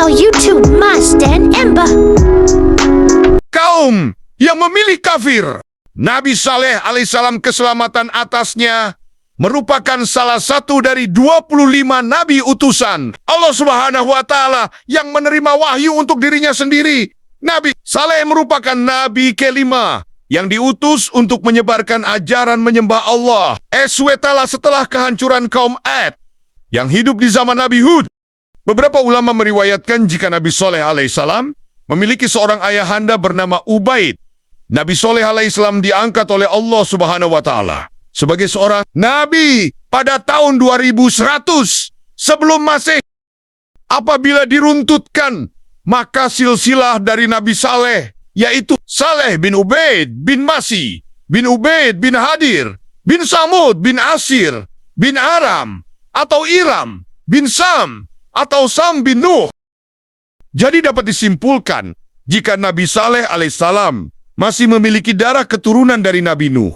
channel YouTube Mas dan Ember. Kaum yang memilih kafir, Nabi Saleh alaihissalam keselamatan atasnya merupakan salah satu dari 25 nabi utusan Allah Subhanahu wa Ta'ala yang menerima wahyu untuk dirinya sendiri. Nabi Saleh merupakan nabi kelima yang diutus untuk menyebarkan ajaran menyembah Allah. Eswetala setelah kehancuran kaum Ad yang hidup di zaman Nabi Hud. Beberapa ulama meriwayatkan jika Nabi Saleh alaihissalam memiliki seorang ayahanda bernama Ubaid. Nabi Saleh alaihissalam diangkat oleh Allah Subhanahu wa Ta'ala sebagai seorang nabi pada tahun 2100 sebelum Masehi. Apabila diruntutkan, maka silsilah dari Nabi Saleh, yaitu Saleh bin Ubaid bin Masi, bin Ubaid bin Hadir, bin Samud bin Asir, bin Aram, atau Iram, bin Sam, atau Sam bin Nuh. Jadi dapat disimpulkan, jika Nabi Saleh alaihissalam masih memiliki darah keturunan dari Nabi Nuh.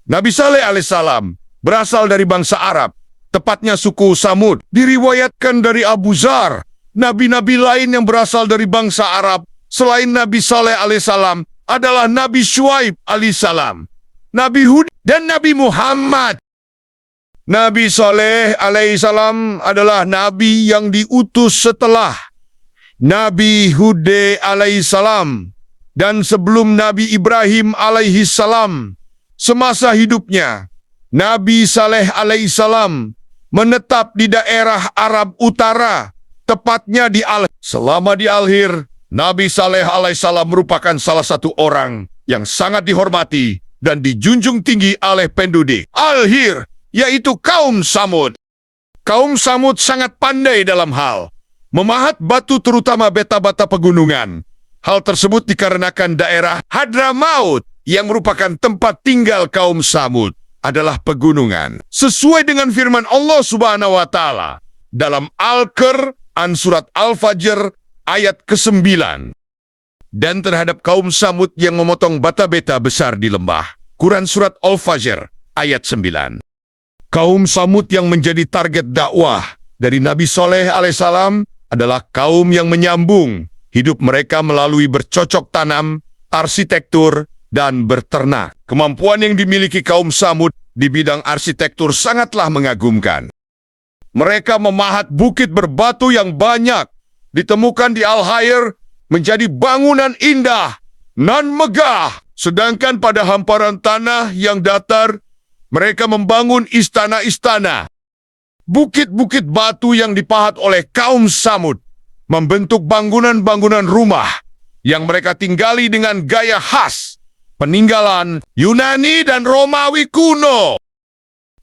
Nabi Saleh alaihissalam berasal dari bangsa Arab, tepatnya suku Samud. Diriwayatkan dari Abu Zar, nabi-nabi lain yang berasal dari bangsa Arab selain Nabi Saleh alaihissalam adalah Nabi Syuaib alaihissalam, Nabi Hud, dan Nabi Muhammad. Nabi Saleh alaihissalam adalah nabi yang diutus setelah Nabi Hud alaihissalam dan sebelum Nabi Ibrahim alaihissalam. Semasa hidupnya, Nabi Saleh alaihissalam menetap di daerah Arab Utara, tepatnya di Al-Hir. Selama di Al-Hir, Nabi Saleh alaihissalam merupakan salah satu orang yang sangat dihormati dan dijunjung tinggi oleh penduduk Al-Hir, yaitu kaum Samud. Kaum Samud sangat pandai dalam hal memahat batu, terutama bata-bata pegunungan. Hal tersebut dikarenakan daerah Hadramaut yang merupakan tempat tinggal kaum Samud adalah pegunungan. Sesuai dengan firman Allah Subhanahu wa Ta'ala dalam Al-Qur'an surat Al-Fajr ayat ke-9. Dan terhadap kaum Samud yang memotong bata-bata besar di lembah. Quran surat Al-Fajr ayat 9. Kaum Samud yang menjadi target dakwah dari Nabi Saleh alaihissalam adalah kaum yang menyambung hidup mereka melalui bercocok tanam, arsitektur, dan berternak. Kemampuan yang dimiliki kaum Samud di bidang arsitektur sangatlah mengagumkan. Mereka memahat bukit berbatu yang banyak ditemukan di Al-Hir menjadi bangunan indah nan megah. Sedangkan pada hamparan tanah yang datar, mereka membangun istana-istana. Bukit-bukit batu yang dipahat oleh kaum Samud membentuk bangunan-bangunan rumah yang mereka tinggali dengan gaya khas peninggalan Yunani dan Romawi kuno.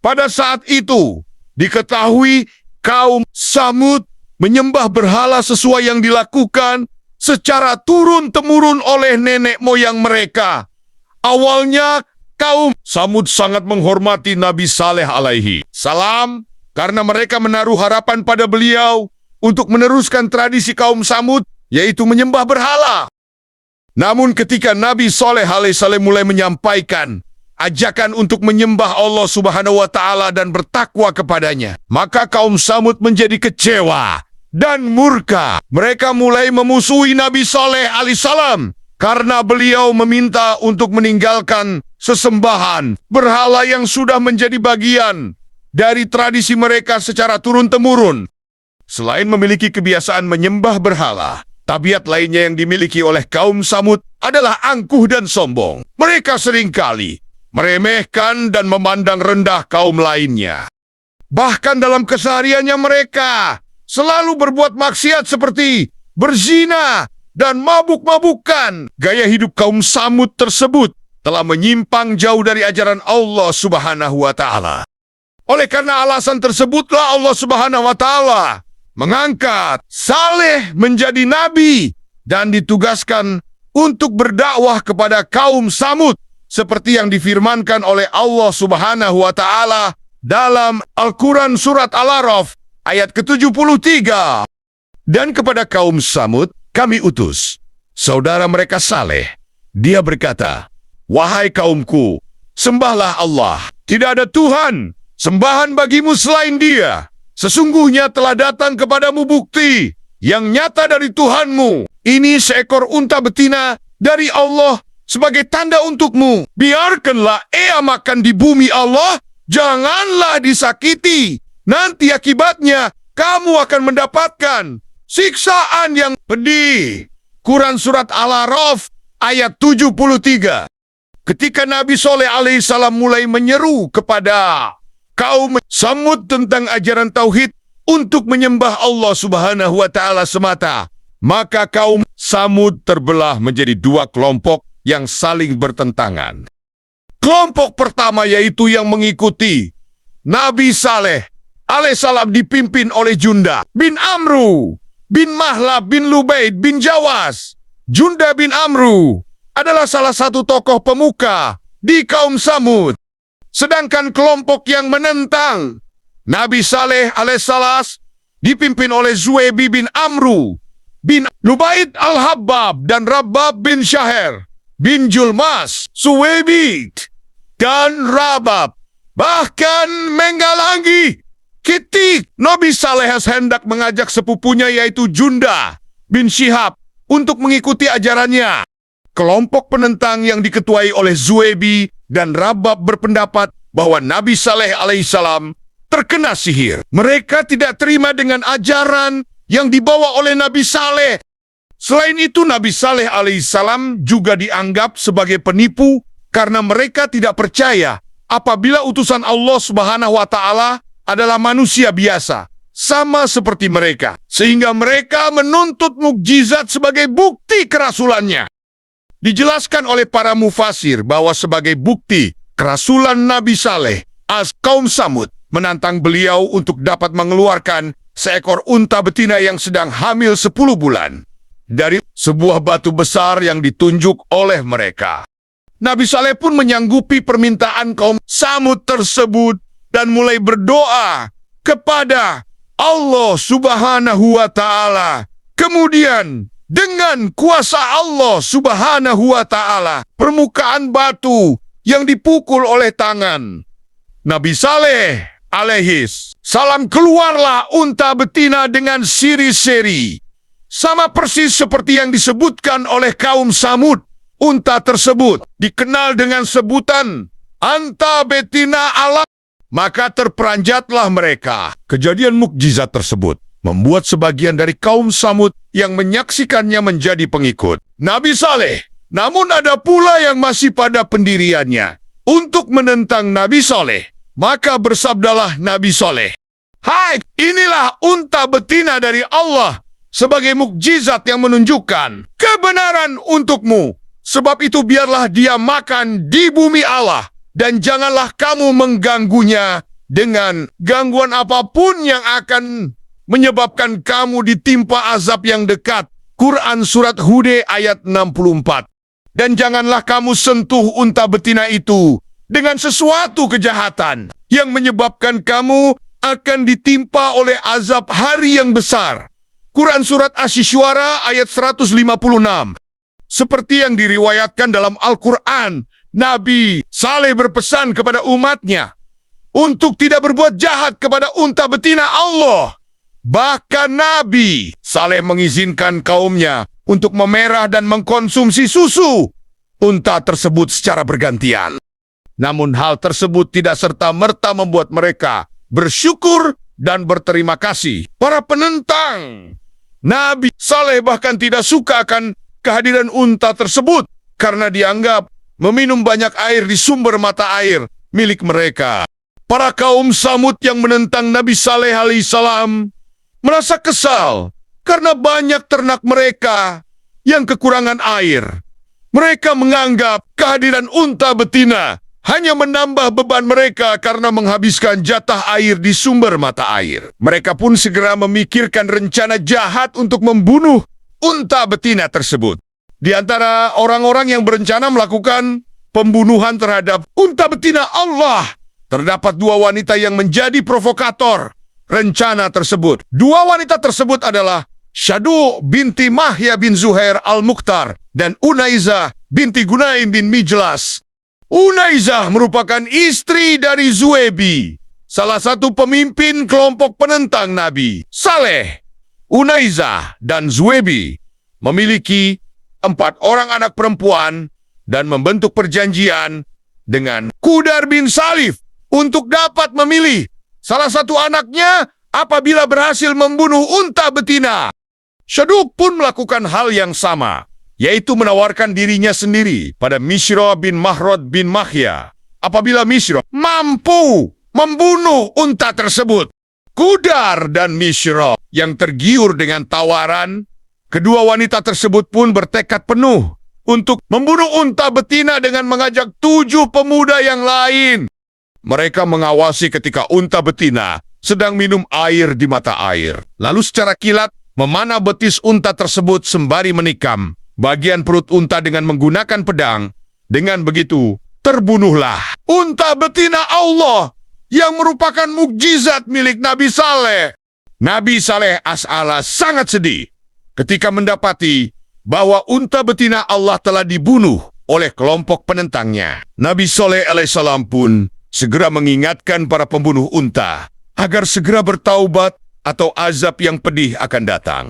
Pada saat itu, diketahui kaum Samud menyembah berhala sesuai yang dilakukan secara turun-temurun oleh nenek moyang mereka. Awalnya, kaum Samud sangat menghormati Nabi Saleh alaihi salam karena mereka menaruh harapan pada beliau untuk meneruskan tradisi kaum Samud, yaitu menyembah berhala. Namun ketika Nabi Saleh alaihissalam mulai menyampaikan ajakan untuk menyembah Allah Subhanahu wa Ta'ala dan bertakwa kepadanya, maka kaum Samud menjadi kecewa dan murka. Mereka mulai memusuhi Nabi Saleh alaihissalam karena beliau meminta untuk meninggalkan sesembahan berhala yang sudah menjadi bagian dari tradisi mereka secara turun-temurun. Selain memiliki kebiasaan menyembah berhala, tabiat lainnya yang dimiliki oleh kaum Samud adalah angkuh dan sombong. Mereka seringkali meremehkan dan memandang rendah kaum lainnya. Bahkan dalam kesehariannya mereka selalu berbuat maksiat seperti berzina dan mabuk-mabukan. Gaya hidup kaum Samud tersebut telah menyimpang jauh dari ajaran Allah Subhanahu wa Ta'ala. Oleh karena alasan tersebutlah Allah Subhanahu wa Ta'ala mengangkat Saleh menjadi nabi dan ditugaskan untuk berdakwah kepada kaum Samud seperti yang difirmankan oleh Allah Subhanahu wa Ta'ala dalam Al-Quran surat Al-Araf ayat ke-73. Dan kepada kaum Samud kami utus saudara mereka Saleh. Dia berkata, "Wahai kaumku, sembahlah Allah. Tidak ada Tuhan sembahan bagimu selain Dia. Sesungguhnya telah datang kepadamu bukti yang nyata dari Tuhanmu. Ini seekor unta betina dari Allah sebagai tanda untukmu. Biarkanlah ia makan di bumi Allah, janganlah disakiti. Nanti akibatnya kamu akan mendapatkan siksaan yang pedih. Quran Surat Al-A'raf ayat 73. Ketika Nabi Soleh alaihissalam mulai menyeru kepada kaum Samud tentang ajaran tauhid untuk menyembah Allah Subhanahu wa Ta'ala semata, maka kaum Samud terbelah menjadi dua kelompok yang saling bertentangan. Kelompok pertama yaitu yang mengikuti Nabi Saleh alaihissalam dipimpin oleh Junda bin Amru bin Mahlab bin Lubaid bin Jawas. Junda bin Amru adalah salah satu tokoh pemuka di kaum Samud. Sedangkan kelompok yang menentang Nabi Saleh alaihissalam dipimpin oleh Zuebi bin Amru bin Lubaid al-Habbab dan Rabab bin Syaher bin Julmas. Zuebi dan Rabab bahkan menghalangi ketika Nabi Saleh hendak mengajak sepupunya yaitu Junda bin Syihab untuk mengikuti ajarannya. Kelompok penentang yang diketuai oleh Zuebi dan Rabab berpendapat bahwa Nabi Saleh alaihissalam terkena sihir. Mereka tidak terima dengan ajaran yang dibawa oleh Nabi Saleh. Selain itu, Nabi Saleh alaihissalam juga dianggap sebagai penipu karena mereka tidak percaya apabila utusan Allah Subhanahu wa Ta'ala adalah manusia biasa, sama seperti mereka, sehingga mereka menuntut mukjizat sebagai bukti kerasulannya. Dijelaskan oleh para mufasir bahwa sebagai bukti kerasulan Nabi Saleh, kaum Samud menantang beliau untuk dapat mengeluarkan seekor unta betina yang sedang hamil 10 bulan dari sebuah batu besar yang ditunjuk oleh mereka. Nabi Saleh pun menyanggupi permintaan kaum Samud tersebut dan mulai berdoa kepada Allah Subhanahu wa Ta'ala. Kemudian dengan kuasa Allah Subhanahu wa Ta'ala, permukaan batu yang dipukul oleh tangan Nabi Saleh alaihis salam keluarlah unta betina dengan siri-seri. Sama persis seperti yang disebutkan oleh kaum Samud. Unta tersebut dikenal dengan sebutan anta betina alam. Maka terperanjatlah mereka. Kejadian mukjizat tersebut membuat sebagian dari kaum Samud yang menyaksikannya menjadi pengikut Nabi Saleh. Namun ada pula yang masih pada pendiriannya untuk menentang Nabi Saleh. Maka bersabdalah Nabi Saleh, "Hai, inilah unta betina dari Allah sebagai mukjizat yang menunjukkan kebenaran untukmu. Sebab itu biarlah dia makan di bumi Allah. Dan janganlah kamu mengganggunya dengan gangguan apapun yang akan menyebabkan kamu ditimpa azab yang dekat." Quran Surat Hud ayat 64. Dan janganlah kamu sentuh unta betina itu dengan sesuatu kejahatan yang menyebabkan kamu akan ditimpa oleh azab hari yang besar. Quran Surat Asy-Syu'ara ayat 156. Seperti yang diriwayatkan dalam Al-Quran, Nabi Saleh berpesan kepada umatnya untuk tidak berbuat jahat kepada unta betina Allah. Bahkan Nabi Saleh mengizinkan kaumnya untuk memerah dan mengkonsumsi susu unta tersebut secara bergantian. Namun hal tersebut tidak serta-merta membuat mereka bersyukur dan berterima kasih. Para penentang Nabi Saleh bahkan tidak suka akan kehadiran unta tersebut karena dianggap meminum banyak air di sumber mata air milik mereka. Para kaum Samud yang menentang Nabi Saleh alaihissalam merasa kesal karena banyak ternak mereka yang kekurangan air. Mereka menganggap kehadiran unta betina hanya menambah beban mereka karena menghabiskan jatah air di sumber mata air. Mereka pun segera memikirkan rencana jahat untuk membunuh unta betina tersebut. Di antara orang-orang yang berencana melakukan pembunuhan terhadap unta betina Allah, terdapat dua wanita yang menjadi provokator rencana tersebut. Dua wanita tersebut adalah Syadu binti Mahya bin Zuhair al-Mukhtar dan Unaizah binti Gunaim bin Mijlas. Unaizah merupakan istri dari Zuebi, salah satu pemimpin kelompok penentang Nabi Saleh. Unaizah, dan Zuebi memiliki 4 orang anak perempuan dan membentuk perjanjian dengan Qudar bin Salif untuk dapat memilih salah satu anaknya apabila berhasil membunuh unta betina. Syaduk pun melakukan hal yang sama, yaitu menawarkan dirinya sendiri pada Mishra bin Mahrod bin Mahya apabila Mishra mampu membunuh unta tersebut. Qudar dan Mishra yang tergiur dengan tawaran, kedua wanita tersebut pun bertekad penuh untuk membunuh unta betina dengan mengajak 7 pemuda yang lain. Mereka mengawasi ketika unta betina sedang minum air di mata air. Lalu secara kilat memanah betis unta tersebut sembari menikam bagian perut unta dengan menggunakan pedang. Dengan begitu, terbunuhlah unta betina Allah yang merupakan mukjizat milik Nabi Saleh. Nabi Saleh as-Sa'lah sangat sedih ketika mendapati bahwa unta betina Allah telah dibunuh oleh kelompok penentangnya. Nabi Saleh alaihissalam pun segera mengingatkan para pembunuh unta agar segera bertaubat atau azab yang pedih akan datang.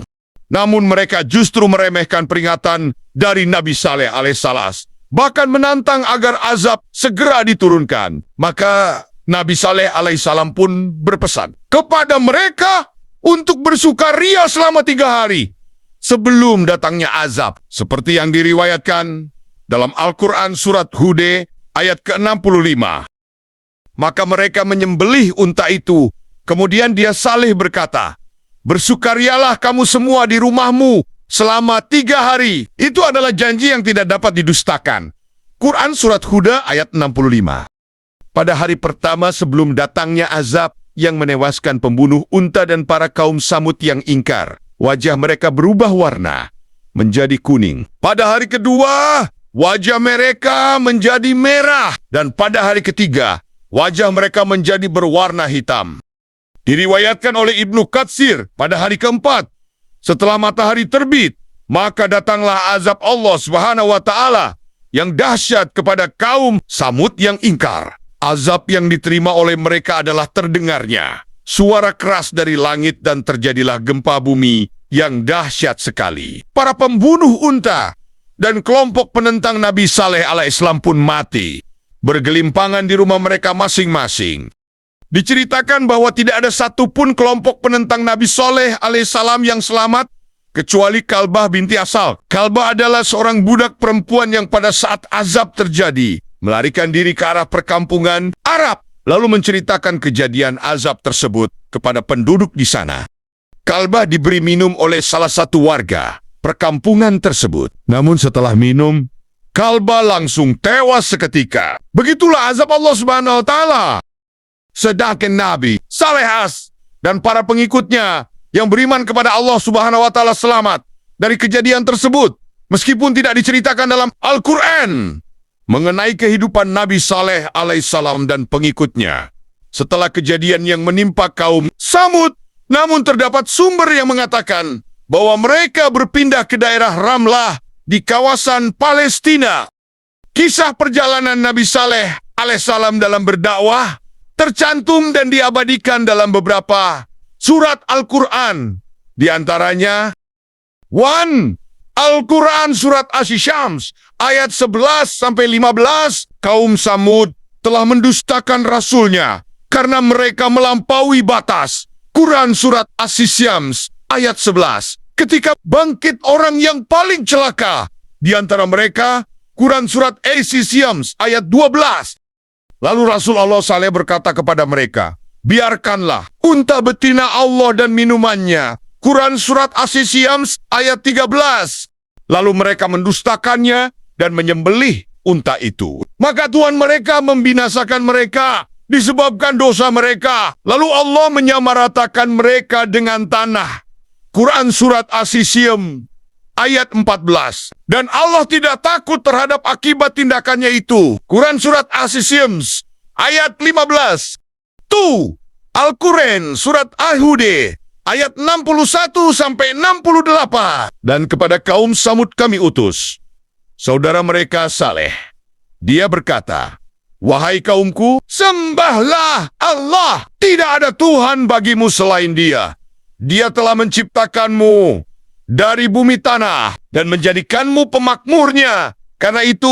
Namun mereka justru meremehkan peringatan dari Nabi Saleh alaihissalam, bahkan menantang agar azab segera diturunkan. Maka Nabi Saleh alaihissalam pun berpesan kepada mereka untuk bersukaria selama 3 hari sebelum datangnya azab, seperti yang diriwayatkan dalam Al-Quran surat Hud ayat ke-65. Maka mereka menyembelih unta itu, kemudian dia Saleh berkata, "Bersukarialah kamu semua di rumahmu selama 3 hari." Itu adalah janji yang tidak dapat didustakan. Quran surat Hud ayat 65. Pada hari pertama sebelum datangnya azab yang menewaskan pembunuh unta dan para kaum Samud yang ingkar, wajah mereka berubah warna menjadi kuning. Pada hari kedua, wajah mereka menjadi merah. Dan pada hari ketiga, wajah mereka menjadi berwarna hitam. Diriwayatkan oleh Ibnu Katsir, pada hari keempat, setelah matahari terbit, maka datanglah azab Allah Subhanahu wa Ta'ala yang dahsyat kepada kaum Samud yang ingkar. Azab yang diterima oleh mereka adalah terdengarnya suara keras dari langit dan terjadilah gempa bumi yang dahsyat sekali. Para pembunuh unta dan kelompok penentang Nabi Saleh alaihissalam pun mati, bergelimpangan di rumah mereka masing-masing. Diceritakan bahwa tidak ada satupun kelompok penentang Nabi Saleh alaihissalam yang selamat, kecuali Kalbah binti Asal. Kalbah adalah seorang budak perempuan yang pada saat azab terjadi, melarikan diri ke arah perkampungan Arab, lalu menceritakan kejadian azab tersebut kepada penduduk di sana. Kalbah diberi minum oleh salah satu warga perkampungan tersebut. Namun setelah minum, Kalbah langsung tewas seketika. Begitulah azab Allah Subhanahu wa Ta'ala. Sedangkan Nabi Saleh dan para pengikutnya yang beriman kepada Allah Subhanahu wa Ta'ala selamat dari kejadian tersebut, meskipun tidak diceritakan dalam Al-Quran mengenai kehidupan Nabi Saleh alaihissalam dan pengikutnya setelah kejadian yang menimpa kaum Samud. Namun terdapat sumber yang mengatakan bahwa mereka berpindah ke daerah Ramlah di kawasan Palestina. Kisah perjalanan Nabi Saleh alaihissalam dalam berdakwah tercantum dan diabadikan dalam beberapa surat Al-Quran. Di antaranya 1. Al-Quran surat Asy-Syams ayat 11-15, kaum Samud telah mendustakan rasulnya karena mereka melampaui batas. Quran surat Asy-Syams ayat 11. Ketika bangkit orang yang paling celaka di antara mereka, Quran surat Asy-Syams ayat 12. Lalu Rasulullah SAW berkata kepada mereka, "Biarkanlah unta betina Allah dan minumannya." Quran surat Asy-Syams ayat 13. Lalu mereka mendustakannya dan menyembelih unta itu. Maka Tuhan mereka membinasakan mereka disebabkan dosa mereka. Lalu Allah menyamaratakan mereka dengan tanah. Quran surat Asy-Syams ayat 14. Dan Allah tidak takut terhadap akibat tindakannya itu. Quran surat Asy-Syams ayat 15. Al-Quran surat Hud ayat 61-68. Dan kepada kaum Samud kami utus saudara mereka Saleh. Dia berkata, "Wahai kaumku, sembahlah Allah. Tidak ada Tuhan bagimu selain Dia. Dia telah menciptakanmu dari bumi tanah dan menjadikanmu pemakmurnya. Karena itu,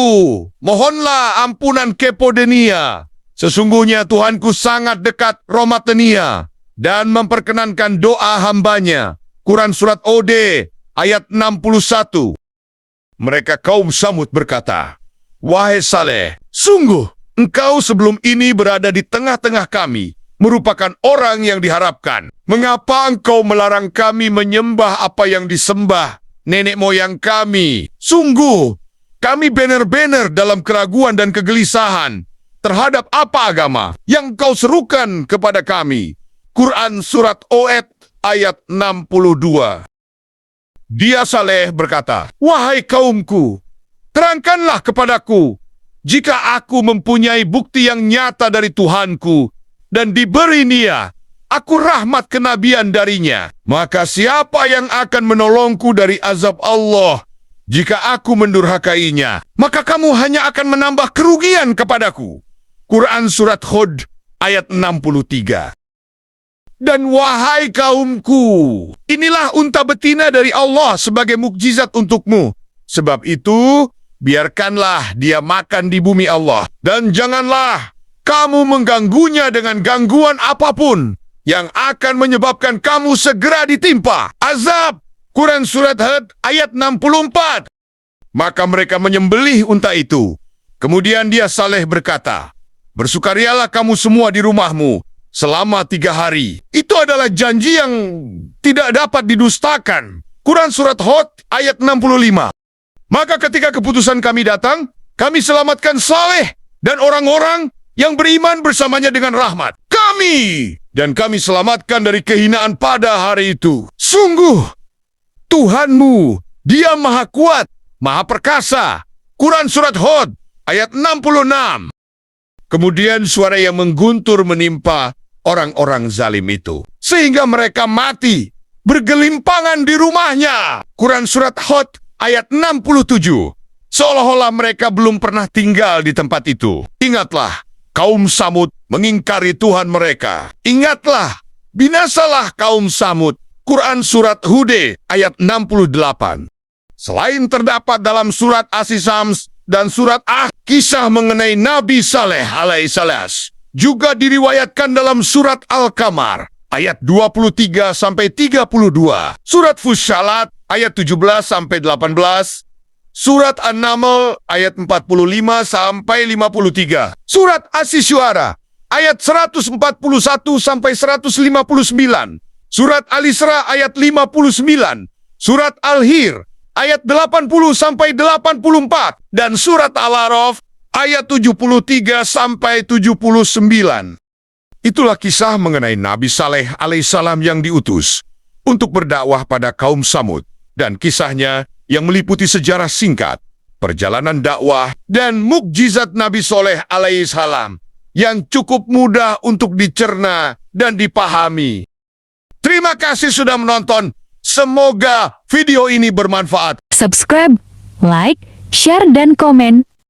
mohonlah ampunan Kepodenia. Sesungguhnya Tuhanku sangat dekat Romatenia dan memperkenankan doa hambanya. Quran Surat Od ayat 61. Mereka kaum Samud berkata, "Wahai Saleh, sungguh engkau sebelum ini berada di tengah-tengah kami, merupakan orang yang diharapkan. Mengapa engkau melarang kami menyembah apa yang disembah nenek moyang kami? Sungguh, kami benar-benar dalam keraguan dan kegelisahan terhadap apa agama yang kau serukan kepada kami." Quran Surat Od ayat 62. Dia Saleh berkata, "Wahai kaumku, terangkanlah kepadaku jika aku mempunyai bukti yang nyata dari Tuhanku dan diberi nia, aku rahmat kenabian darinya. Maka siapa yang akan menolongku dari azab Allah jika aku mendurhakainya? Maka kamu hanya akan menambah kerugian kepadaku." Quran Surat Hud ayat 63. Dan wahai kaumku, inilah unta betina dari Allah sebagai mukjizat untukmu. Sebab itu, biarkanlah dia makan di bumi Allah. Dan janganlah kamu mengganggunya dengan gangguan apapun yang akan menyebabkan kamu segera ditimpa azab. Quran Surat Hud ayat 64. Maka mereka menyembelih unta itu. Kemudian dia Saleh berkata, "Bersukarialah kamu semua di rumahmu selama 3 hari. Itu adalah janji yang tidak dapat didustakan." Quran Surat Hud ayat 65. Maka ketika keputusan kami datang, kami selamatkan Saleh dan orang-orang yang beriman bersamanya dengan rahmat kami. Dan kami selamatkan dari kehinaan pada hari itu. Sungguh, Tuhanmu, Dia Maha Kuat, Maha Perkasa. Quran Surat Hud ayat 66. Kemudian suara yang mengguntur menimpa orang-orang zalim itu, sehingga mereka mati bergelimpangan di rumahnya. Quran Surat Hud ayat 67. Seolah-olah mereka belum pernah tinggal di tempat itu. Ingatlah, kaum Samud mengingkari Tuhan mereka. Ingatlah, binasalah kaum Samud. Quran Surat Hud ayat 68. Selain terdapat dalam Surat As-Sams dan Surat kisah mengenai Nabi Saleh alaihissalam, juga diriwayatkan dalam Surat Al-Qamar ayat 23-32, Surat Fusyalat ayat 17-18, Surat An-Naml ayat 45-53, Surat Asy-Syu'ara ayat 141-159, Surat Al-Isra ayat 59, Surat Al-Hir ayat 80-84, dan Surat Al-A'raf ayat 73-79. Itulah kisah mengenai Nabi Saleh alaihissalam yang diutus untuk berdakwah pada kaum Samud, dan kisahnya yang meliputi sejarah singkat, perjalanan dakwah, dan mukjizat Nabi Saleh alaihissalam yang cukup mudah untuk dicerna dan dipahami. Terima kasih sudah menonton. Semoga video ini bermanfaat. Subscribe, like, share, dan komen